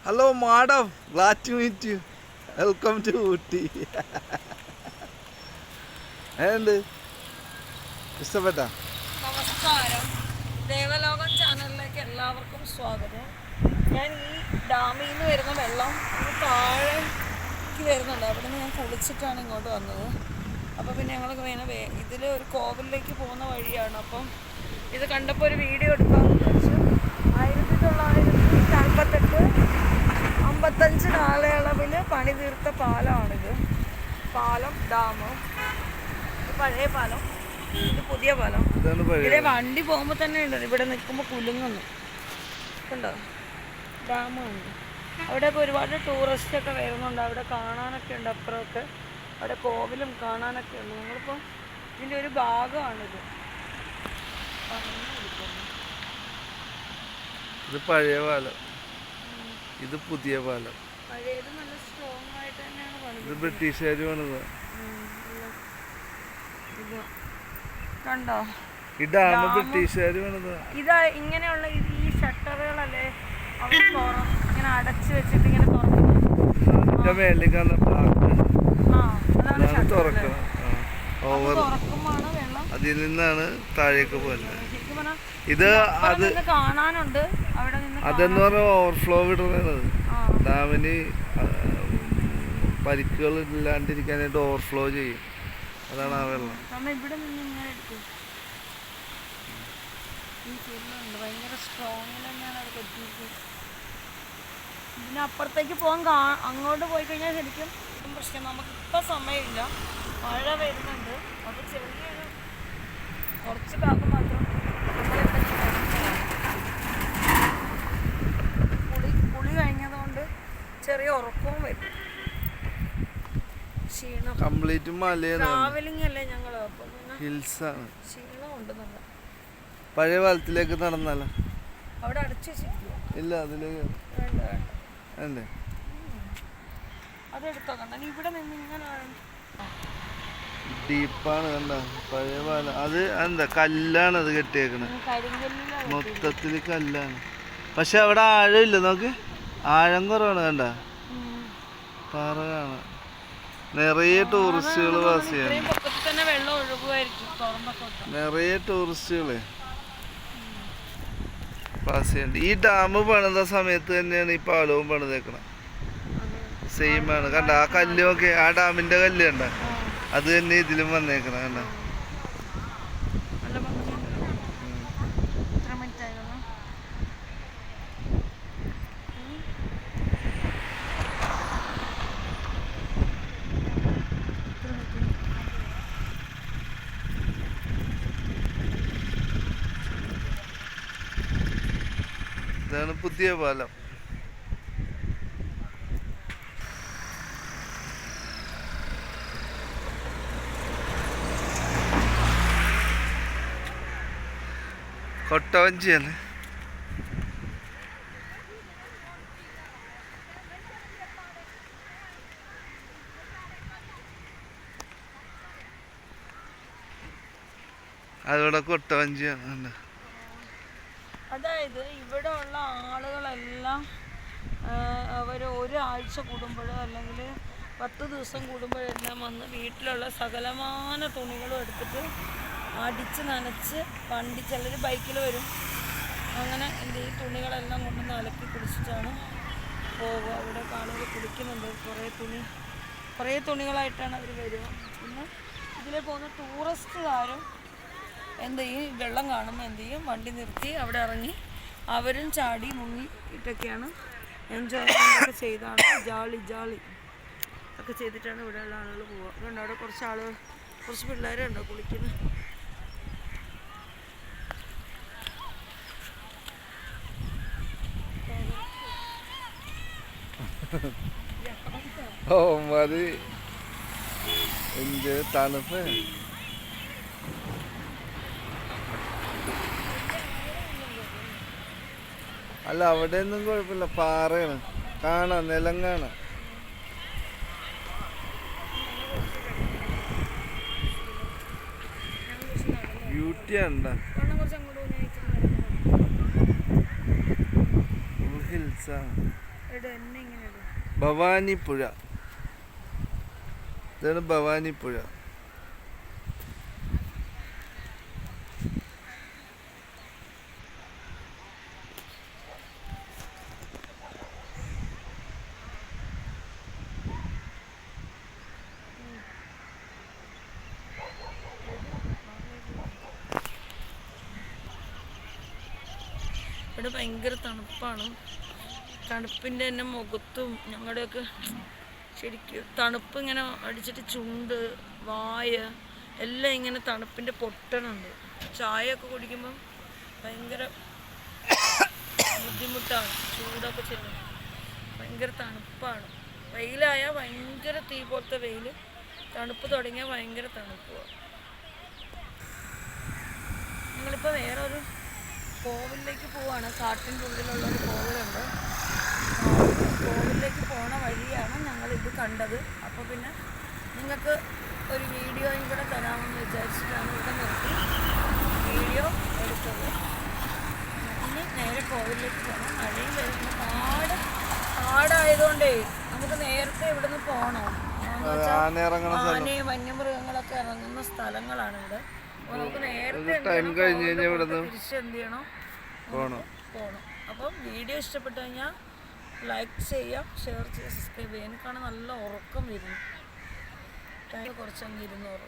Hello, Madam. Glad to meet you. Welcome to Ooty. And ഇഷ്ടപ്പെട്ട നമസ്കാരം, ദേവലോകം ചാനലിലേക്ക് എല്ലാവർക്കും സ്വാഗതം. ഞാൻ ഈ ഡാമിൽ നിന്ന് വരുന്ന വെള്ളം താഴേക്ക് വരുന്നുണ്ട്. അവിടെ നിന്ന് ഞാൻ കുളിച്ചിട്ടാണ് ഇങ്ങോട്ട് വന്നത്. അപ്പോൾ പിന്നെ ഞങ്ങൾ ഇങ്ങനെ ഇതിൽ ഒരു കോവിലേക്ക് പോകുന്ന വഴിയാണ്. അപ്പം ഇത് കണ്ടപ്പോൾ ഒരു വീഡിയോ എടുക്കാമെന്ന് വിചാരിച്ചു. 1948-55 കാലയളവിൽ പണി തീർത്ത പാലമാണിത്. പാലം, ഡാം, പഴയ പാലം, ഇത് പുതിയ പാലം. ഇതിലെ വണ്ടി പോകുമ്പോൾ തന്നെ ഉണ്ട്, ഇവിടെ നിൽക്കുമ്പോൾ കുലുങ്ങുന്നു കണ്ടോ. ഡാമുണ്ട് അവിടെ. ഇപ്പോൾ ഒരുപാട് ടൂറിസ്റ്റൊക്കെ വരുന്നുണ്ട്. അവിടെ കാണാനൊക്കെ ഉണ്ട്. അപ്പുറമൊക്കെ അവിടെ കോവിലും കാണാനൊക്കെ ഉണ്ട്. ഞങ്ങളിപ്പോൾ ഇതിൻ്റെ ഒരു ഭാഗമാണിത്. ഇത് പഴയ പാലം, ഇത് പുതിയ പാലം. പഴയത് നല്ല സ്ട്രോങ് ആയിട്ട് തന്നെയാണ് പണിത്. ഇത് ബ്രിട്ടീഷുകാർ പണിത്. ഇത് കണ്ടോ, ഈ ഡാം ബ്രിട്ടീഷുകാർ പണിത്. ഇതാ ഇങ്ങനെയുള്ള ഈ ഷട്ടറുകളല്ലേ അവർ ഇങ്ങനെ അടച്ചു വെച്ചിട്ട് ഇങ്ങനെ തുറക്കുന്നത്. തുറക്കണം. തുറക്കുമ്പോഴാണ് വെള്ളം അതിൽ നിന്നാണ് താഴേക്ക് പോകുന്നത്. ഇത് അത് കാണാനുണ്ട്. അവിടെ നിന്ന് അതെന്ന് പറഞ്ഞാൽ ഓവർഫ്ലോ വിടുന്നത്. ഡാമിന് പരിക്കുകൾ ഇല്ലാണ്ടിരിക്കാനായിട്ട് ഓവർഫ്ലോ ചെയ്യും. അതാണ് ആ വെള്ളം. ഇവിടെ നിന്ന് ഇങ്ങനെ എടുക്കും. ഭയങ്കര സ്ട്രോങ്ങിൽ തന്നെയാണ് അത് കെട്ടിയിട്ട്. ഇതിനപ്പുറത്തേക്ക് പോകാൻ അങ്ങോട്ട് പോയി കഴിഞ്ഞാൽ ശരിക്കും പ്രശ്നം. നമുക്കിപ്പോൾ സമയമില്ല, മഴ വരുന്നുണ്ട്. അപ്പോൾ ചെറിയൊരു കുറച്ച് ഭാഗം മാത്രം കുളി കഴിഞ്ഞതുകൊണ്ട് ചെറിയ ഉറക്കവും വരും. ക്ഷീണം. കംപ്ലീറ്റ് മലയാണ്, ട്രാവലിംഗ് അല്ലേ ഞങ്ങള്. അപ്പം പിന്നെ ഹിൽസാണ്. ക്ഷീണം ഉണ്ട് നല്ല. പഴയ പാലത്തിലേക്ക് നടന്നല്ല. അവിടെ അടച്ചു വെച്ചിരിക്കുവോ? ഇല്ല, അതിലേക്ക് അല്ലേ അതെടുത്തോ. കണ്ട ഇവിടെ നിന്ന് ഇങ്ങനെ ഡീപ്പാണ്. കണ്ട പഴയ പാലം. അത് എന്താ കല്ലാണ് അത് കെട്ടിയേക്കണത്, മൊത്തത്തില് കല്ലാണ്. പക്ഷെ അവിടെ ആഴമില്ല. നോക്ക്, ആഴം കുറവാണ്. കണ്ട പാറ കാണാം. നിറയെ ടൂറിസ്റ്റുകൾ പാസ് ചെയ്യാണ്. നിറയെ ടൂറിസ്റ്റുകള് പാസ് ചെയ്യണ്ട്. ഈ ഡാം പണിത സമയത്ത് തന്നെയാണ് ഈ പാലവും പണിതേക്കണം. സെയിം ആണ്. കണ്ട ആ കല്ലൊക്കെ, ആ ഡാമിന്റെ കല്ല് കണ്ട, അത് തന്നെ ഇതിലും വന്നേക്കണം. കണ്ട ഇതാണ് പുതിയ പാലം. കൊട്ടവഞ്ചിയാണ്. അതിവിടെ കൊട്ടവഞ്ചിയാണ്. അതായത് ഇവിടെ ഉള്ള ആളുകളെല്ലാം അവർ ഒരാഴ്ച കൂടുമ്പോഴോ അല്ലെങ്കിൽ 10 ദിവസം കൂടുമ്പോഴെല്ലാം വന്ന് വീട്ടിലുള്ള സകലമാന തുണികളും എടുത്തിട്ട് അടിച്ച് നനച്ച് വണ്ടി, ചിലർ ബൈക്കിൽ വരും, അങ്ങനെ എന്ത് ഈ തുണികളെല്ലാം കൊണ്ടുവന്ന് അലക്കി കുടിച്ചിട്ടാണ് പോകുക. അവിടെ ആളുകൾ കുടിക്കുന്നുണ്ട്. കുറേ തുണികളായിട്ടാണ് അവർ വരിക. പിന്നെ ഇതിലെ പോകുന്ന ടൂറിസ്റ്റുകാരും എന്ത് ചെയ്യും, വെള്ളം കാണുമ്പോൾ എന്ത് ചെയ്യും, വണ്ടി നിർത്തി അവിടെ ഇറങ്ങി അവരും ചാടി മുങ്ങി ഇട്ടൊക്കെയാണ് എൻജോയ്മെൻ്റൊക്കെ ചെയ്താണ്. ജാളി ഒക്കെ ചെയ്തിട്ടാണ് ഇവിടെയുള്ള ആളുകൾ പോവുക. അതുകൊണ്ട് അവിടെ കുറച്ച് പിള്ളേരുണ്ടോ കുളിക്കുന്നത്. ഓ മതി, എന്ത് തണുപ്പ്. അല്ല, അവിടെ ഒന്നും കുഴപ്പമില്ല, പാറയാണ്. കാണാം, നിലം കാണാം. ബ്യൂട്ടിയാണ്. ഹിൽസാണ്. ഇട് എന്നെ ഇങ്ങനെ ഇടും. ഭവാനിപ്പുഴ. ഇതാണ് ഭവാനിപ്പുഴ. ഇവിടെ ഭയങ്കര തണുപ്പാണ്. തണുപ്പിൻ്റെ തന്നെ മുഖത്തും ഞങ്ങളുടെയൊക്കെ ശരിക്കും തണുപ്പ് ഇങ്ങനെ അടിച്ചിട്ട് ചുണ്ട്, വായ എല്ലാം ഇങ്ങനെ തണുപ്പിൻ്റെ പൊട്ടനുണ്ട്. ചായയൊക്കെ കുടിക്കുമ്പം ഭയങ്കര ബുദ്ധിമുട്ടാണ്. ചൂടൊക്കെ ചെല്ലും. ഭയങ്കര തണുപ്പാണ്. വെയിലായാൽ ഭയങ്കര തീ പോലത്തെ വെയിൽ, തണുപ്പ് തുടങ്ങിയാൽ ഭയങ്കര തണുപ്പാണ്. ഞങ്ങളിപ്പോൾ വേറൊരു കോവിലേക്ക് പോവാണ്. കാട്ടിൻ്റെ ഉള്ളിലുള്ളൊരു കോവിലുണ്ട്. കോവിലേക്ക് പോണ വഴിയാണ് ഞങ്ങളിത് കണ്ടത്. അപ്പോൾ പിന്നെ നിങ്ങൾക്ക് ഒരു വീഡിയോയും കൂടെ തരാമെന്ന് വിചാരിച്ചിട്ടാണ് ഇവിടെ നിർത്തി വീഡിയോ എടുത്തത്. ഇനി നേരെ കോവിലേക്ക് പോകണം. മഴയും വരുന്ന കാടായതുകൊണ്ടേ നമുക്ക് നേരത്തെ ഇവിടുന്ന് പോകണം. ആനയും വന്യമൃഗങ്ങളൊക്കെ ഇറങ്ങുന്ന സ്ഥലങ്ങളാണ് ഇവിടെ. അപ്പോൾ നമുക്ക് നേരത്തെ തിരിച്ച് എന്ത് ചെയ്യണം, പോകണം. അപ്പം വീഡിയോ ഇഷ്ടപ്പെട്ടു കഴിഞ്ഞാൽ ലൈക്ക് ചെയ്യുക, ഷെയർ ചെയ്യുക, സബ്സ്ക്രൈബ് ചെയ്യുക. എനിക്കാണ് നല്ല ഉറക്കം വരുന്നു. കുറച്ചങ്ങ് ഇരുന്നൂറ്.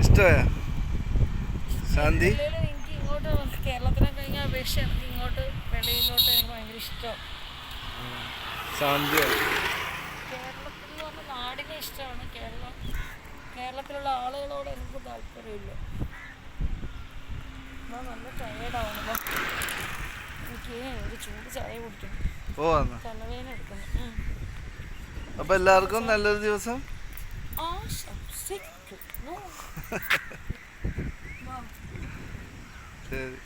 ഇഷ്ടമായ ശാന്തി? എനിക്ക് ഇങ്ങോട്ട് കേരളത്തിനെ കഴിഞ്ഞ അപേക്ഷ എനിക്ക് ഇങ്ങോട്ട് വെളിയിലോട്ട് എനിക്ക് ഭയങ്കര ഇഷ്ടമാണ്. ശാന്തിയാണ്. കേരളത്തിൽ എന്ന് പറഞ്ഞ നാടിനെ ഇഷ്ടമാണ്. കേരളത്തിലുള്ള ആളുകളോട് എനിക്ക് താല്പര്യമില്ല. അപ്പോൾ നല്ല ടയേർഡാവുന്നു. എനിക്ക് ഒരു ചൂട് ചായ കുടിക്കണം. തലവേദന എടുക്കുന്നു. അപ്പോൾ എല്ലാവർക്കും നല്ലൊരു ദിവസം ആശംസിക്കുന്നു. ശരി.